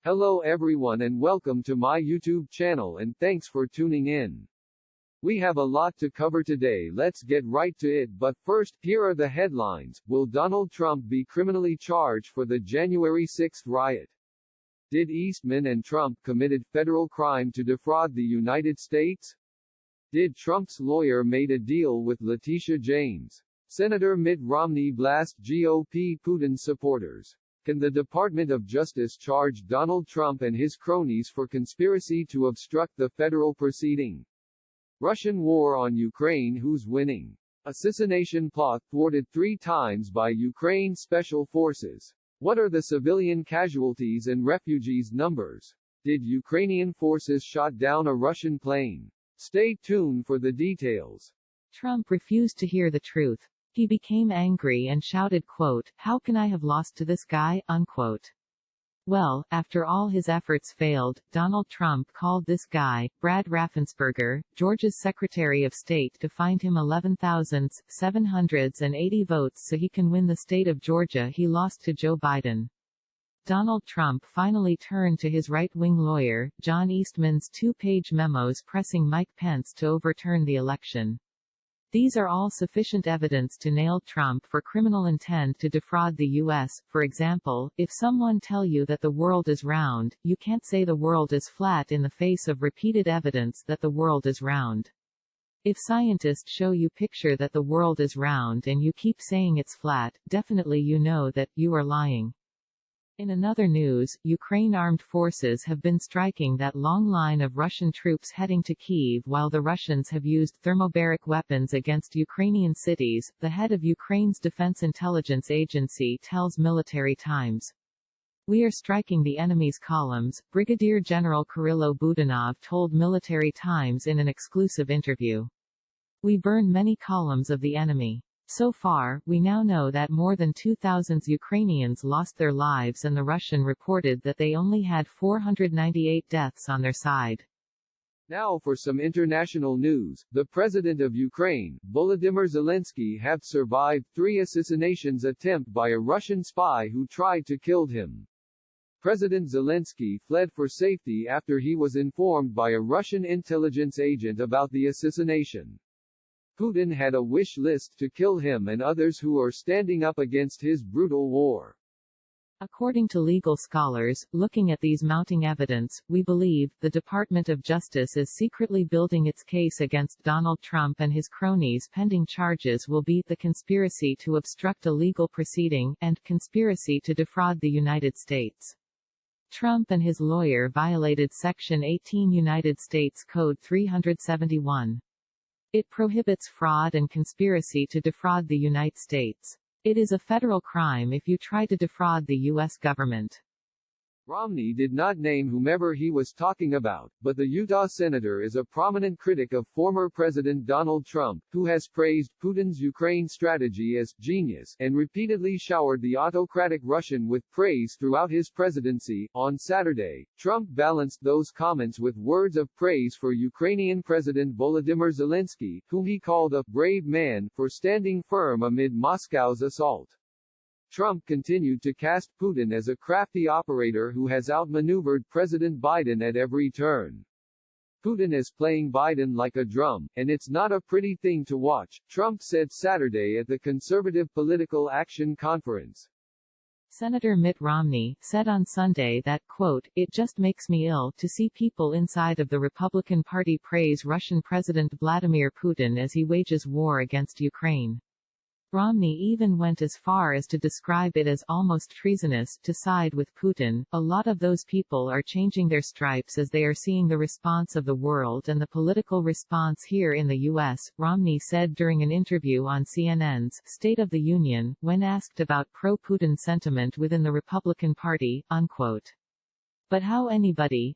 Hello everyone and welcome to my YouTube channel and thanks for tuning in. We have a lot to cover today, let's get right to it, but first, here are the headlines. Will Donald Trump be criminally charged for the January 6 riot? Did Eastman and Trump committed federal crime to defraud the United States? Did Trump's lawyer made a deal with Letitia James? Senator Mitt Romney blasts GOP Putin supporters. Can the Department of Justice charge Donald Trump and his cronies for conspiracy to obstruct the federal proceeding? Russian war on Ukraine, who's winning? Assassination plot thwarted 3 times by Ukraine Special Forces. What are the civilian casualties and refugees numbers? Did Ukrainian forces shot down a Russian plane? Stay tuned for the details. Trump refused to hear the truth. He became angry and shouted, quote, "How can I have lost to this guy?" unquote. Well, after all his efforts failed, Donald Trump called this guy, Brad Raffensperger, Georgia's Secretary of State, to find him 11,780 votes so he can win the state of Georgia he lost to Joe Biden. Donald Trump finally turned to his right-wing lawyer, John Eastman's 2-page memos pressing Mike Pence to overturn the election. These are all sufficient evidence to nail Trump for criminal intent to defraud the U.S. For example, if someone tell you that the world is round, you can't say the world is flat in the face of repeated evidence that the world is round. If scientists show you picture that the world is round and you keep saying it's flat, definitely you know that you are lying. In another news, Ukraine armed forces have been striking that long line of Russian troops heading to Kyiv while the Russians have used thermobaric weapons against Ukrainian cities, the head of Ukraine's Defense Intelligence Agency tells Military Times. "We are striking the enemy's columns," Brigadier General Kirillo Budanov told Military Times in an exclusive interview. "We burn many columns of the enemy. So far, we now know that more than 2,000 Ukrainians lost their lives and the Russian reported that they only had 498 deaths on their side." Now for some international news. The president of Ukraine, Volodymyr Zelensky, have survived 3 assassinations attempt by a Russian spy who tried to kill him. President Zelensky fled for safety after he was informed by a Russian intelligence agent about the assassination. Putin had a wish list to kill him and others who are standing up against his brutal war. According to legal scholars, looking at these mounting evidence, we believe the Department of Justice is secretly building its case against Donald Trump and his cronies. Pending charges will be the conspiracy to obstruct a legal proceeding and conspiracy to defraud the United States. Trump and his lawyer violated Section 18 United States Code 371. It prohibits fraud and conspiracy to defraud the United States. It is a federal crime if you try to defraud the U.S. government. Romney did not name whomever he was talking about, but the Utah senator is a prominent critic of former President Donald Trump, who has praised Putin's Ukraine strategy as genius and repeatedly showered the autocratic Russian with praise throughout his presidency. On Saturday, Trump balanced those comments with words of praise for Ukrainian President Volodymyr Zelensky, whom he called a brave man for standing firm amid Moscow's assault. Trump continued to cast Putin as a crafty operator who has outmaneuvered President Biden at every turn. Putin is playing Biden like a drum, and it's not a pretty thing to watch, Trump said Saturday at the Conservative Political Action Conference. Senator Mitt Romney said on Sunday that, quote, "It just makes me ill to see people inside of the Republican Party praise Russian President Vladimir Putin as he wages war against Ukraine." Romney even went as far as to describe it as almost treasonous to side with Putin. "A lot of those people are changing their stripes as they are seeing the response of the world and the political response here in the U.S., Romney said during an interview on CNN's State of the Union, when asked about pro-Putin sentiment within the Republican Party, unquote. But how anybody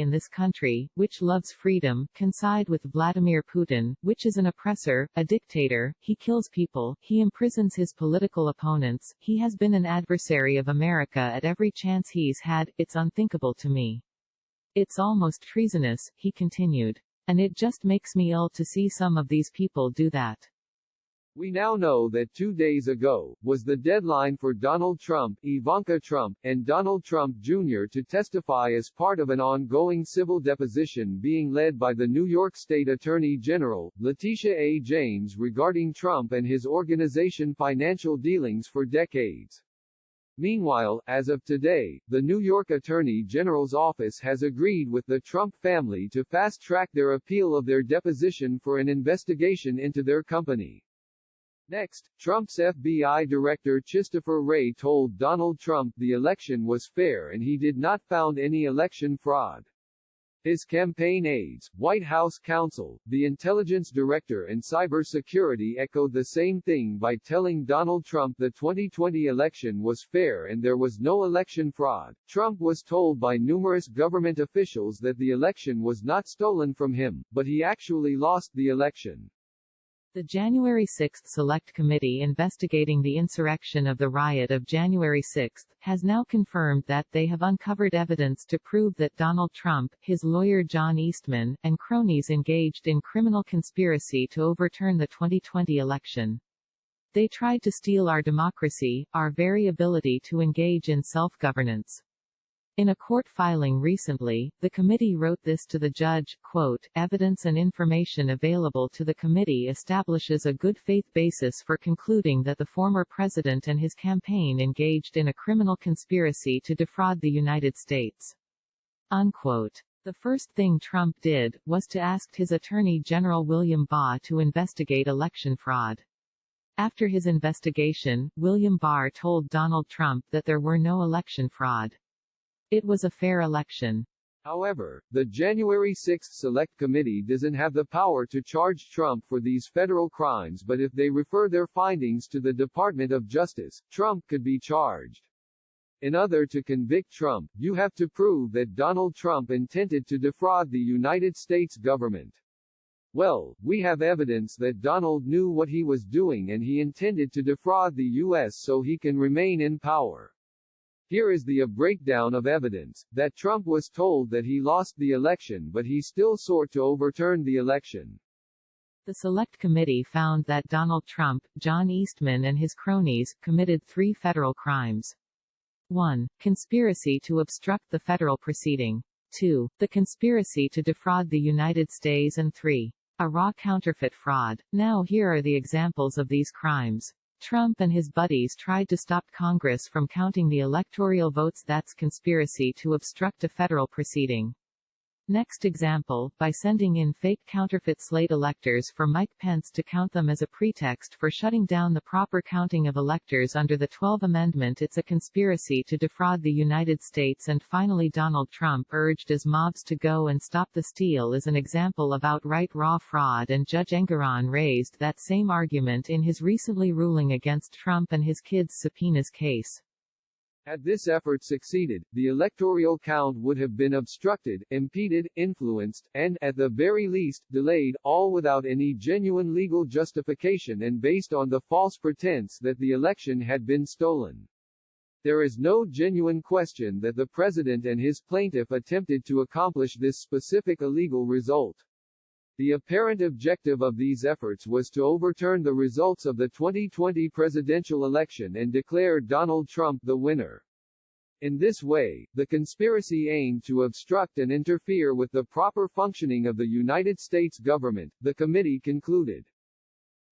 in this country, which loves freedom, can side with Vladimir Putin, which is an oppressor, a dictator, he kills people, he imprisons his political opponents, he has been an adversary of America at every chance he's had, it's unthinkable to me. It's almost treasonous," he continued. "And it just makes me ill to see some of these people do that." We now know that 2 days ago was the deadline for Donald Trump, Ivanka Trump, and Donald Trump Jr. to testify as part of an ongoing civil deposition being led by the New York State Attorney General, Letitia A. James, regarding Trump and his organization financial dealings for decades. Meanwhile, as of today, the New York Attorney General's office has agreed with the Trump family to fast-track their appeal of their deposition for an investigation into their company. Next, Trump's FBI Director Christopher Wray told Donald Trump the election was fair and he did not found any election fraud. His campaign aides, White House counsel, the intelligence director and cybersecurity echoed the same thing by telling Donald Trump the 2020 election was fair and there was no election fraud. Trump was told by numerous government officials that the election was not stolen from him, but he actually lost the election. The January 6 Select Committee investigating the insurrection of the riot of January 6 has now confirmed that they have uncovered evidence to prove that Donald Trump, his lawyer John Eastman, and cronies engaged in criminal conspiracy to overturn the 2020 election. They tried to steal our democracy, our very ability to engage in self-governance. In a court filing recently, the committee wrote this to the judge, quote, "Evidence and information available to the committee establishes a good faith basis for concluding that the former president and his campaign engaged in a criminal conspiracy to defraud the United States." Unquote. The first thing Trump did was to ask his Attorney General William Barr to investigate election fraud. After his investigation, William Barr told Donald Trump that there were no election fraud. It was a fair election. However, the January 6 Select Committee doesn't have the power to charge Trump for these federal crimes, but if they refer their findings to the Department of Justice, Trump could be charged. In order to convict Trump, you have to prove that Donald Trump intended to defraud the United States government. Well, we have evidence that Donald knew what he was doing and he intended to defraud the U.S. so he can remain in power. Here is the breakdown of evidence, that Trump was told that he lost the election but he still sought to overturn the election. The Select Committee found that Donald Trump, John Eastman and his cronies, committed 3 federal crimes. 1. Conspiracy to obstruct the federal proceeding. 2. The conspiracy to defraud the United States and 3. A raw counterfeit fraud. Now here are the examples of these crimes. Trump and his buddies tried to stop Congress from counting the electoral votes. That's conspiracy to obstruct a federal proceeding. Next example, by sending in fake counterfeit slate electors for Mike Pence to count them as a pretext for shutting down the proper counting of electors under the 12th Amendment. It's a conspiracy to defraud the United States. And finally, Donald Trump urged his mobs to go and stop the steal is an example of outright raw fraud, and Judge Engoron raised that same argument in his recently ruling against Trump and his kids' subpoenas case. Had this effort succeeded, the electoral count would have been obstructed, impeded, influenced, and, at the very least, delayed, all without any genuine legal justification and based on the false pretense that the election had been stolen. There is no genuine question that the president and his plaintiff attempted to accomplish this specific illegal result. The apparent objective of these efforts was to overturn the results of the 2020 presidential election and declare Donald Trump the winner. In this way, the conspiracy aimed to obstruct and interfere with the proper functioning of the United States government, the committee concluded.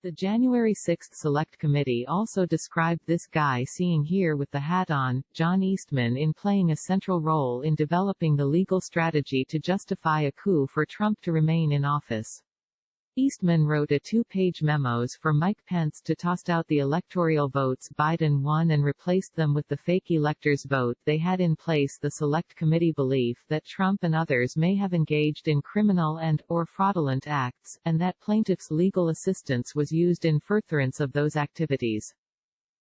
The January 6 Select Committee also described this guy seeing here with the hat on, John Eastman, in playing a central role in developing the legal strategy to justify a coup for Trump to remain in office. Eastman wrote a 2-page memos for Mike Pence to toss out the electoral votes Biden won and replaced them with the fake electors' vote they had in place. The Select Committee belief that Trump and others may have engaged in criminal and/or fraudulent acts, and that plaintiffs' legal assistance was used in furtherance of those activities.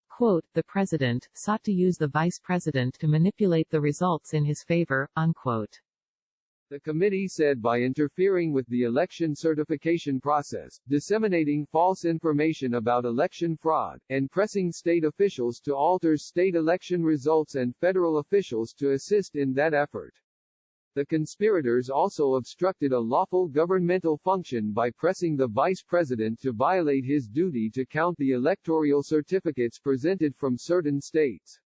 Quote, "The president sought to use the vice president to manipulate the results in his favor," unquote. The committee said by interfering with the election certification process, disseminating false information about election fraud, and pressing state officials to alter state election results and federal officials to assist in that effort. The conspirators also obstructed a lawful governmental function by pressing the vice president to violate his duty to count the electoral certificates presented from certain states.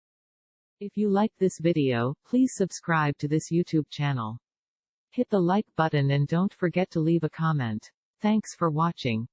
If you like this video, please subscribe to this YouTube channel. Hit the like button and don't forget to leave a comment. Thanks for watching.